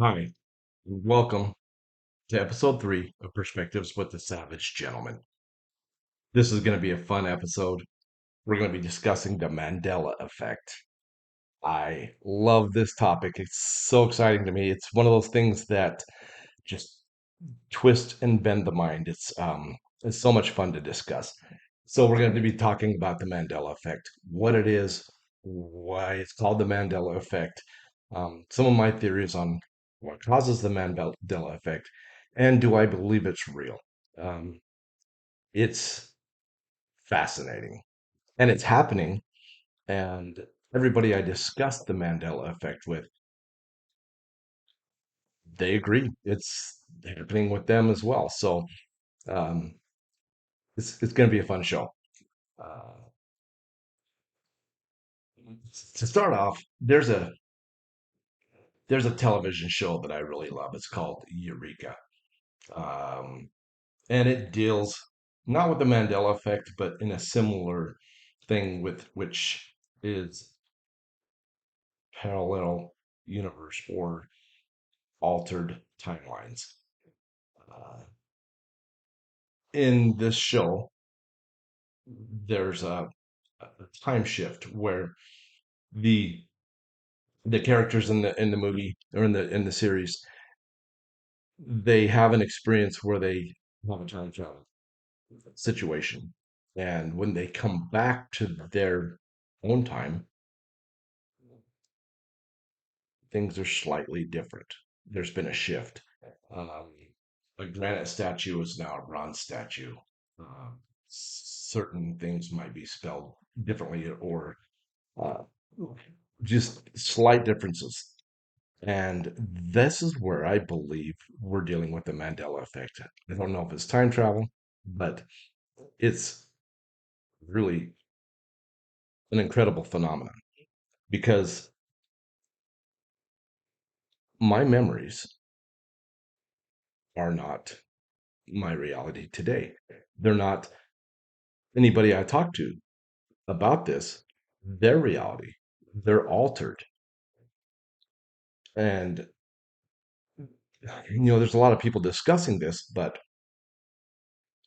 Hi, welcome to episode 3 of Perspectives with the Savage Gentleman. This is going to be a fun episode. We're going to be discussing the Mandela Effect. I love this topic. It's so exciting to me. It's one of those things that just twist and bend the mind. It's so much fun to discuss. So we're going to be talking about the Mandela Effect, what it is, why it's called the Mandela Effect, some of my theories on what causes the Mandela Effect, and do I believe it's real? Um, it's fascinating, and it's happening. And everybody I discussed the Mandela Effect with, they agree it's happening with them as well. So um, it's going to be a fun show. Uh, to start off, there's a television show that I really love. It's called Eureka, um, and it deals not with the Mandela effect, but in a similar thing with which is parallel universe or altered timelines. Uh, in this show, there's a time shift where the the characters in the movie or in the series, they have an experience where they have a time travel situation. And when they come back to their own time, things are slightly different. There's been a shift. Um, a granite statue is now a bronze statue. Certain things might be spelled differently or uh, just slight differences. And this is where I believe we're dealing with the Mandela effect. I don't know if it's time travel, but it's really an incredible phenomenon because my memories are not my reality today. They're not anybody I talk to about this, their reality. They're altered. And, there's a lot of people discussing this, but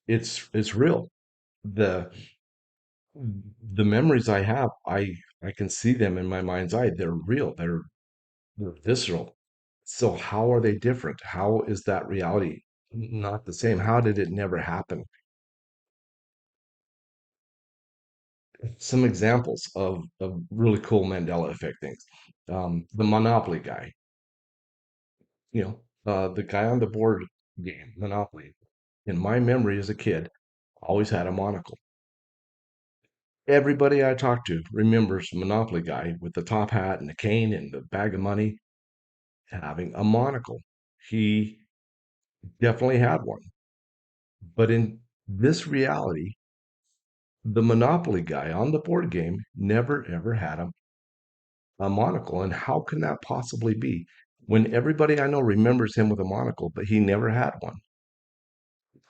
it's real. The the memories I have, I can see them in my mind's eye. They're real. They're visceral. So how are they different? How is that reality not the same? How did it never happen? Some examples of really cool Mandela effect things. The Monopoly guy, the guy on the board game, Monopoly, in my memory as a kid, always had a monocle. Everybody I talk to remembers Monopoly guy with the top hat and the cane and the bag of money having a monocle. He definitely had one. But in this reality, the Monopoly guy on the board game never ever had a monocle. And how can that possibly be when everybody I know remembers him with a monocle, but he never had one?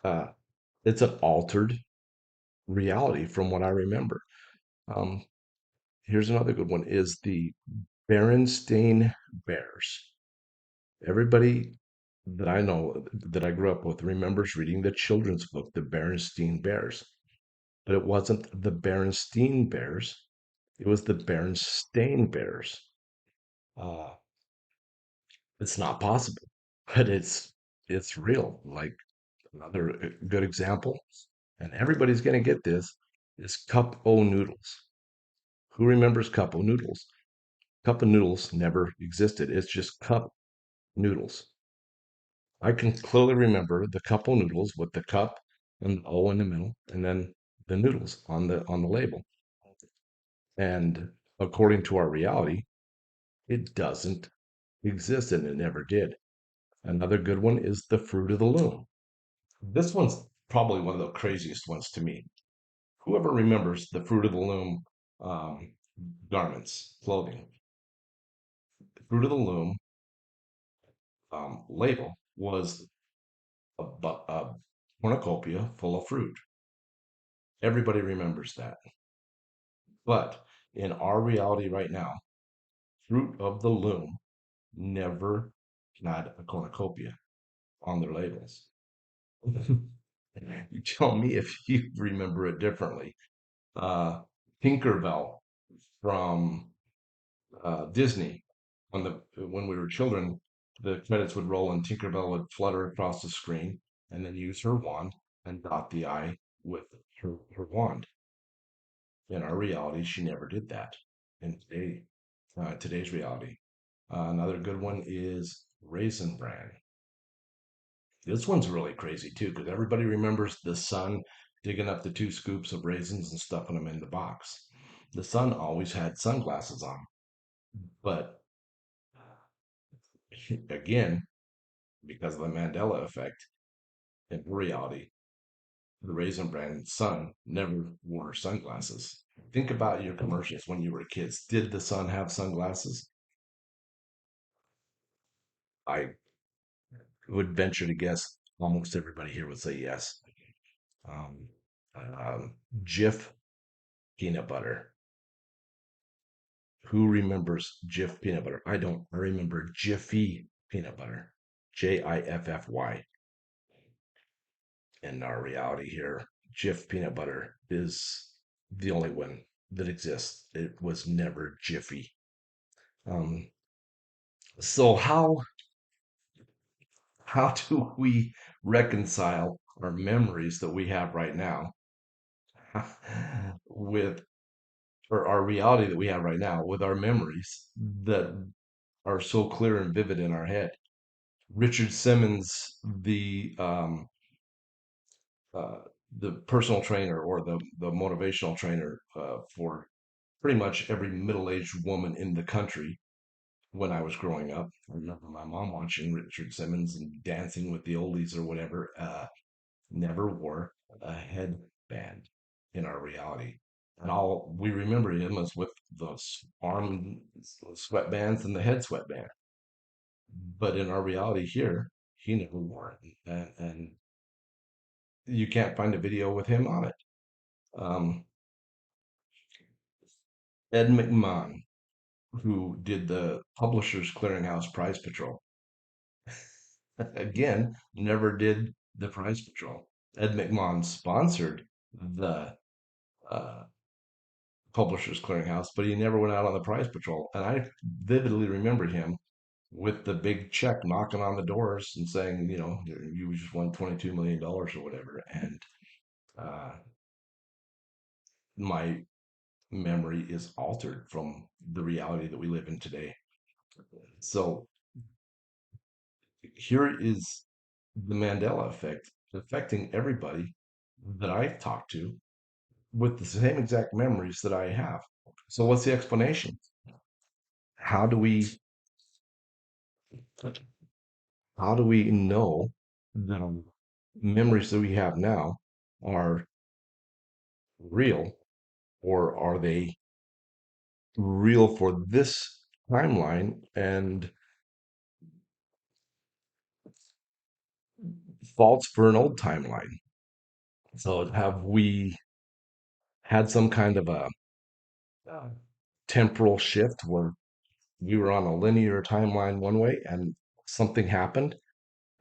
Uh, it's an altered reality from what I remember. Um, here's another good one is the Berenstain Bears. Everybody that I know that I grew up with remembers reading the children's book, The Berenstain Bears. But it wasn't the Berenstein Bears, it was the Berenstain Bears. Uh, it's not possible, but it's real. Like another good example, and everybody's gonna get this, is cup o noodles. Who remembers cup o noodles? Cup of noodles never existed. It's just cup noodles. I can clearly remember the cup o noodles with the cup and the O in the middle, and then the noodles on the label. And according to our reality, it doesn't exist and it never did. Another good one is the fruit of the loom. This one's probably one of the craziest ones to me. Whoever remembers the fruit of the loom um, garments, clothing, the fruit of the loom label was a cornucopia full of fruit. Everybody remembers that. But in our reality right now, fruit of the loom never had a cornucopia on their labels. You tell me if you remember it differently. Uh, Tinkerbell from Disney, when we were children, the credits would roll and Tinkerbell would flutter across the screen and then use her wand and dot the I with her wand. In our reality, she never did that. In today's reality, another good one is Raisin Bran. This one's really crazy too, because everybody remembers the son digging up the 2 scoops of raisins and stuffing them in the box. The son always had sunglasses on, but again, because of the Mandela effect, in reality, the Raisin Bran son never wore sunglasses. Think about your commercials when you were kids. Did the son have sunglasses? I would venture to guess almost everybody here would say yes. Um, Jif peanut butter. Who remembers Jif peanut butter? I don't. I remember Jiffy peanut butter. Jiffy. In our reality here, Jif peanut butter is the only one that exists. It was never Jiffy. Um, so how do we reconcile our memories that we have right now with or our reality that we have right now with our memories that are so clear and vivid in our head? Richard Simmons, uh, the personal trainer or the motivational trainer for pretty much every middle-aged woman in the country when I was growing up. I remember my mom watching Richard Simmons and dancing with the oldies or whatever. Never wore a headband in our reality. And all we remember him is with the arm sweatbands and the head sweatband. But in our reality here, he never wore it. And you can't find a video with him on it. Um, Ed McMahon, who did the Publishers Clearinghouse Prize Patrol, again, never did the Prize Patrol. Ed McMahon sponsored the uh, Publishers Clearinghouse, but he never went out on the Prize Patrol. And I vividly remember him with the big check knocking on the doors and saying, you just won $22 million or whatever. And uh, my memory is altered from the reality that we live in today. So here is the Mandela effect affecting everybody that I've talked to with the same exact memories that I have. So what's the explanation? How do we how do we know that our memories that we have now are real, or are they real for this timeline and false for an old timeline? So have we had some kind of a temporal shift where we were on a linear timeline one way and something happened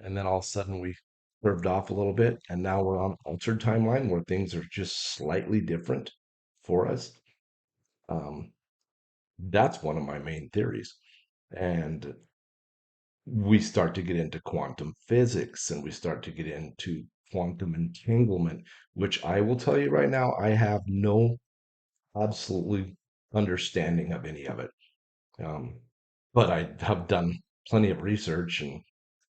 and then all of a sudden we curved off a little bit and now we're on an altered timeline where things are just slightly different for us? um, that's one of my main theories. And we start to get into quantum physics and we start to get into quantum entanglement, which I will tell you right now, I have no absolutely understanding of any of it. Um, but I have done plenty of research and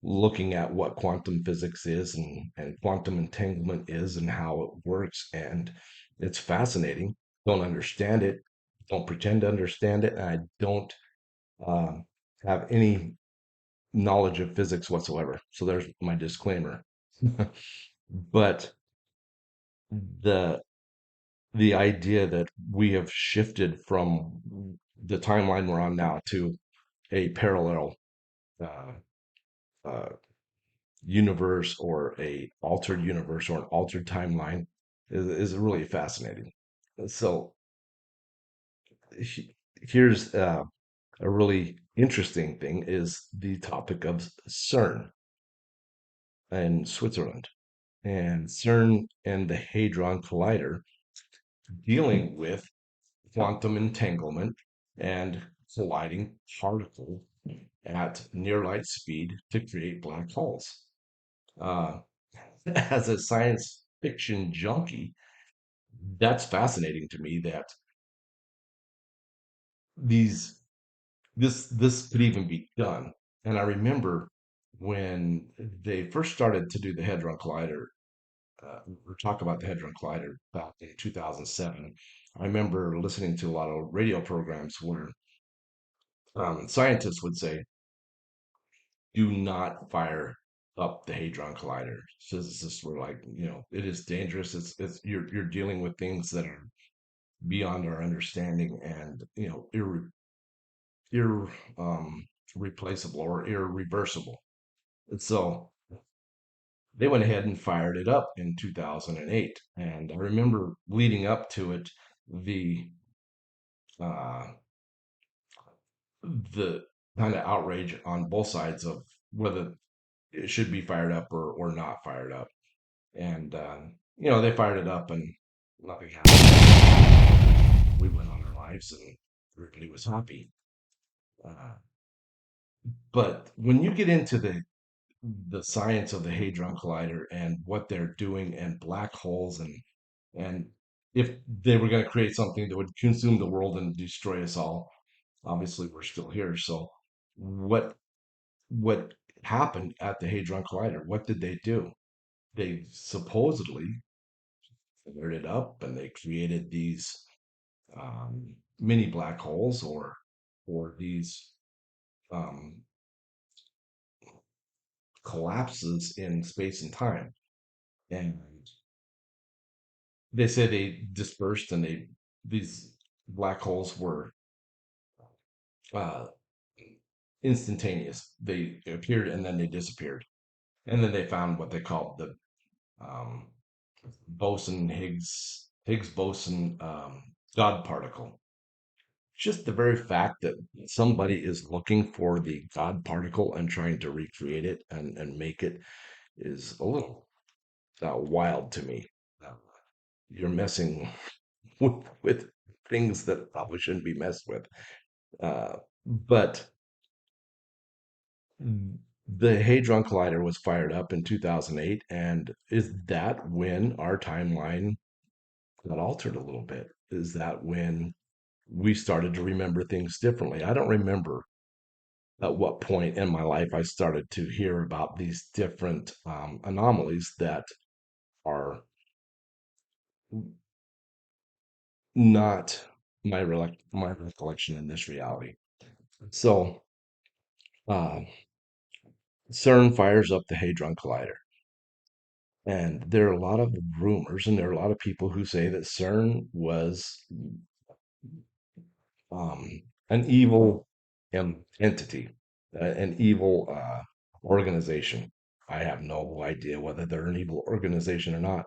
looking at what quantum physics is and quantum entanglement is and how it works. And it's fascinating. Don't understand it. Don't pretend to understand it. And I don't um, have any knowledge of physics whatsoever. So there's my disclaimer. But the the idea that we have shifted from the timeline we're on now to a parallel uh, uh, universe or a altered universe or an altered timeline is really fascinating. So here's a really interesting thing is the topic of CERN in Switzerland. And CERN and the Hadron Collider dealing with quantum entanglement and colliding particles at near light speed to create black holes. Uh, as a science fiction junkie, that's fascinating to me that these this could even be done. And I remember when they first started to do the Hadron Collider, or talk about the Hadron Collider back in 2007. I remember listening to a lot of radio programs where scientists would say, "Do not fire up the Hadron Collider." Physicists were like, it is dangerous. It's you're dealing with things that are beyond our understanding and ir replaceable or irreversible. And so they went ahead and fired it up in 2008. And I remember leading up to it, the uh, the kind of outrage on both sides of whether it should be fired up or not fired up. And they fired it up and nothing happened. We went on our lives and everybody was happy. Uh, but when you get into the science of the Hadron Collider and what they're doing and black holes and if they were going to create something that would consume the world and destroy us all, obviously we're still here. So what happened at the Hadron Collider? What did they do? They supposedly fired it up and they created these mini black holes or these um, collapses in space and time. And they say they dispersed and these black holes were uh, instantaneous. They appeared and then they disappeared. And then they found what they called the um, boson Higgs boson God particle. Just the very fact that somebody is looking for the God particle and trying to recreate it and make it is a little wild to me. Uh, you're messing with things that probably shouldn't be messed with. But the Hadron Collider was fired up in 2008, and is that when our timeline got altered a little bit? Is that when we started to remember things differently? I don't remember at what point in my life I started to hear about these different anomalies that are not my recollection in this reality. So uh, CERN fires up the Hadron Collider. And there are a lot of rumors, and there are a lot of people who say that CERN was um, an evil entity, an evil organization. I have no idea whether they're an evil organization or not,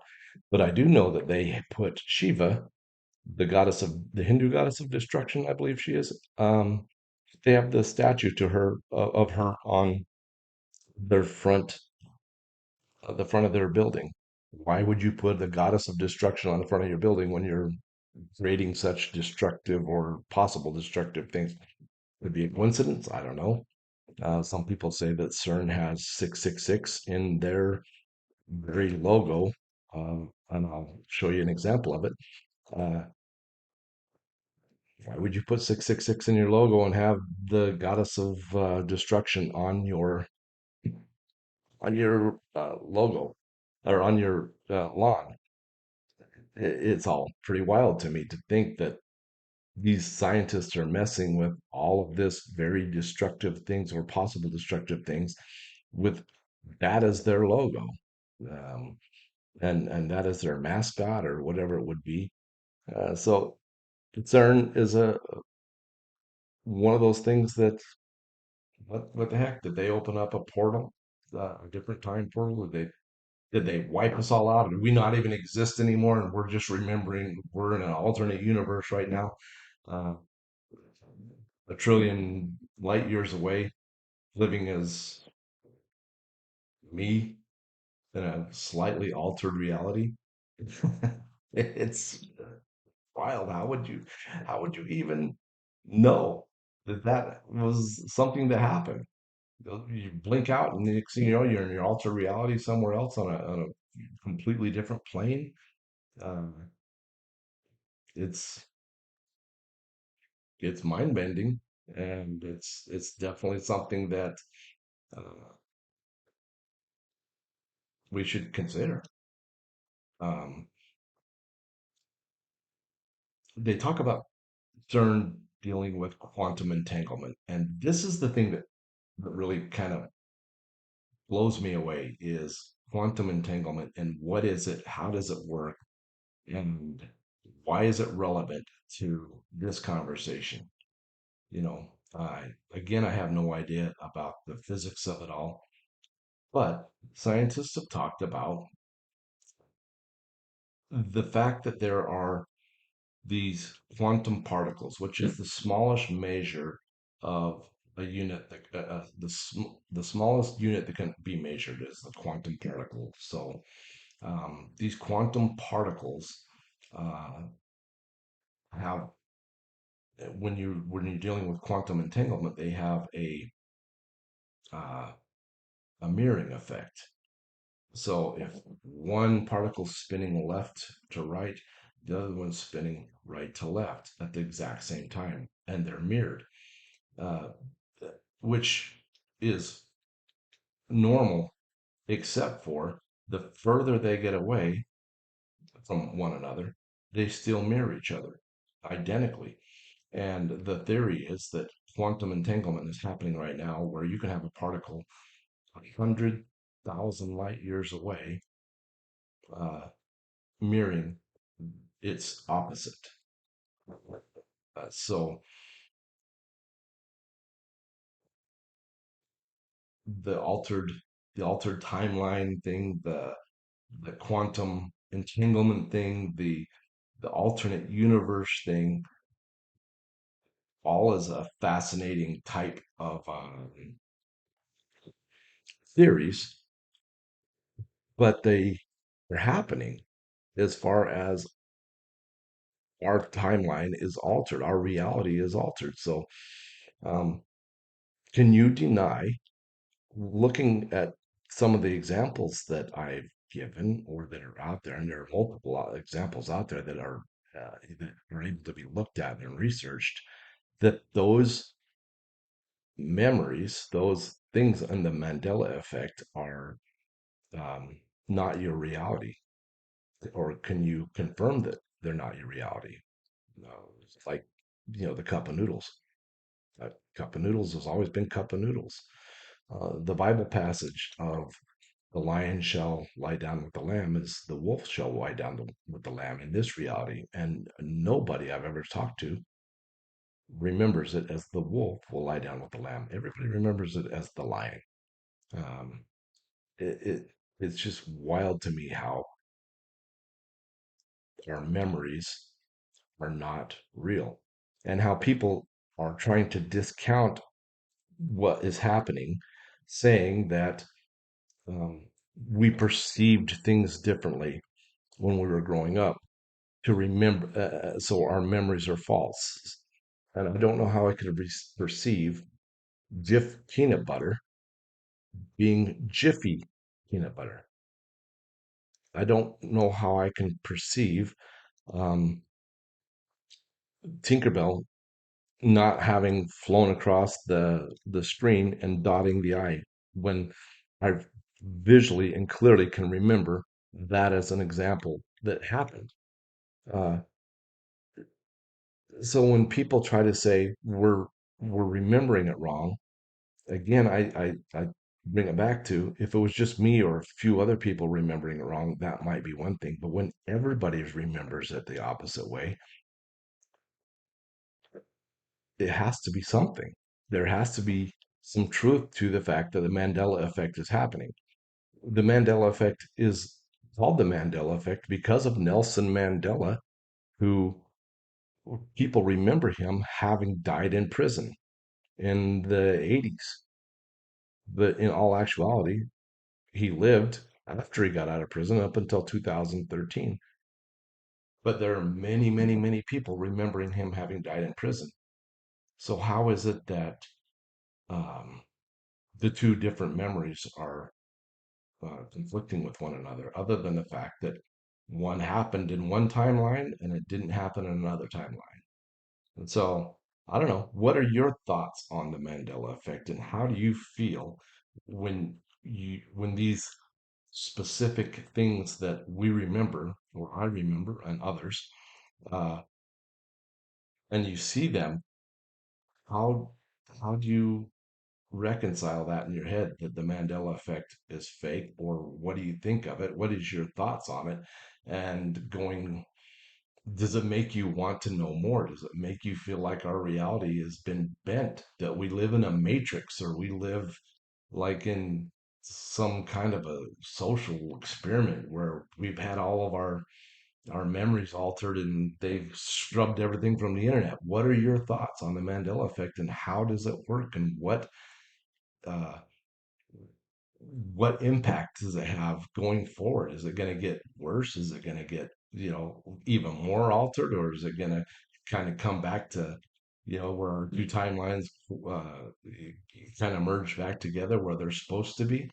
but I do know that they put Shiva, the Hindu goddess of destruction, I believe she is. They have the statue to her of her on their the front of their building. Why would you put the goddess of destruction on the front of your building when you're creating such destructive or possible destructive things? Could be a coincidence. I don't know. Some people say that CERN has 666 in their very logo, and I'll show you an example of it. Uh, why would you put 666 in your logo and have the goddess of destruction on your logo or on your lawn? It's all pretty wild to me to think that these scientists are messing with all of this very destructive things or possible destructive things with that as their logo, um, and that is their mascot or whatever it would be. So CERN is a one of those things that what the heck, did they open up a portal, a different time portal? Did they wipe us all out? Did we not even exist anymore? And we're just remembering we're in an alternate universe right now. Uh, a trillion light years away, living as me in a slightly altered reality. It's wild. How would you even know that that was something that happened? You blink out, and the next thing you know, you're in your altered reality somewhere else on a completely different plane. Um, it's it's mind bending, and it's definitely something that uh, we should consider. Um, they talk about CERN dealing with quantum entanglement, and this is the thing that really kind of blows me away is quantum entanglement and what is it? How does it work? And why is it relevant to this conversation? You know, again, I have no idea about the physics of it all, but scientists have talked about the fact that there are these quantum particles, which is the smallest measure of a unit that the smallest unit that can be measured is the quantum particle. So these quantum particles uh, have when you're dealing with quantum entanglement, they have uh, a mirroring effect. So if one particle's spinning left to right, the other one's spinning right to left at the exact same time, and they're mirrored, uh, which is normal, except for the further they get away from one another, they still mirror each other identically. And the theory is that quantum entanglement is happening right now, where you can have a particle 100,000 light years away, uh, mirroring its opposite. So the altered the altered timeline thing, the quantum entanglement thing, the alternate universe thing, all is a fascinating type of theories, but are happening as far as our timeline is altered, our reality is altered. So, um, can you deny, looking at some of the examples that I've given or that are out there, and there are multiple examples out there that are able to be looked at and researched, that those memories, those things in the Mandela effect are um, not your reality? Or can you confirm that they're not your reality? It's like, the cup of noodles. Cup of noodles has always been cup of noodles. The Bible passage of the lion shall lie down with the lamb is the wolf shall lie down with the lamb in this reality. And nobody I've ever talked to remembers it as the wolf will lie down with the lamb. Everybody remembers it as the lion. Um, it, it it's just wild to me how our memories are not real, and how people are trying to discount what is happening, saying that um, we perceived things differently when we were growing up to remember, so our memories are false. And I don't know how I could perceive Jif peanut butter being Jiffy peanut butter. I don't know how I can perceive um, Tinkerbell not having flown across the screen and dotting the I when I visually and clearly can remember that as an example that happened. Uh, so when people try to say we're remembering it wrong, again, I bring it back to, if it was just me or a few other people remembering it wrong, that might be one thing. But when everybody remembers it the opposite way, it has to be something. There has to be some truth to the fact that the Mandela effect is happening. The Mandela effect is called the Mandela effect because of Nelson Mandela, who people remember him having died in prison in the 80s. But in all actuality, he lived after he got out of prison up until 2013. But there are many, many, many people remembering him having died in prison. So how is it that um, the two different memories are conflicting with one another, other than the fact that one happened in one timeline and it didn't happen in another timeline? And so I don't know. What are your thoughts on the Mandela effect, and how do you feel when these specific things that we remember, or I remember, and others, uh, and you see them, how do you reconcile that in your head that the Mandela effect is fake, or what do you think of it? What is your thoughts on it? And going, does it make you want to know more? Does it make you feel like our reality has been bent, that we live in a matrix, or we live like in some kind of a social experiment where we've had all of our memories altered and they've scrubbed everything from the internet? What are your thoughts on the Mandela effect, and how does it work, and uh, what impact does it have going forward? Is it going to get worse? Is it going to get, even more altered, or is it going to kind of come back to, where our two timelines kind of merge back together where they're supposed to be?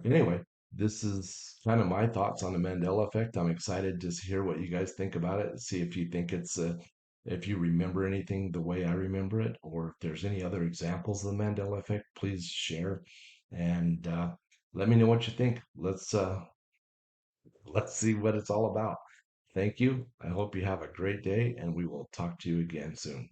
Anyway, this is kind of my thoughts on the Mandela effect. I'm excited to hear what you guys think about it. See if you think if you remember anything the way I remember it, or if there's any other examples of the Mandela effect, please share and let me know what you think. Let's see what it's all about. Thank you. I hope you have a great day, and we will talk to you again soon.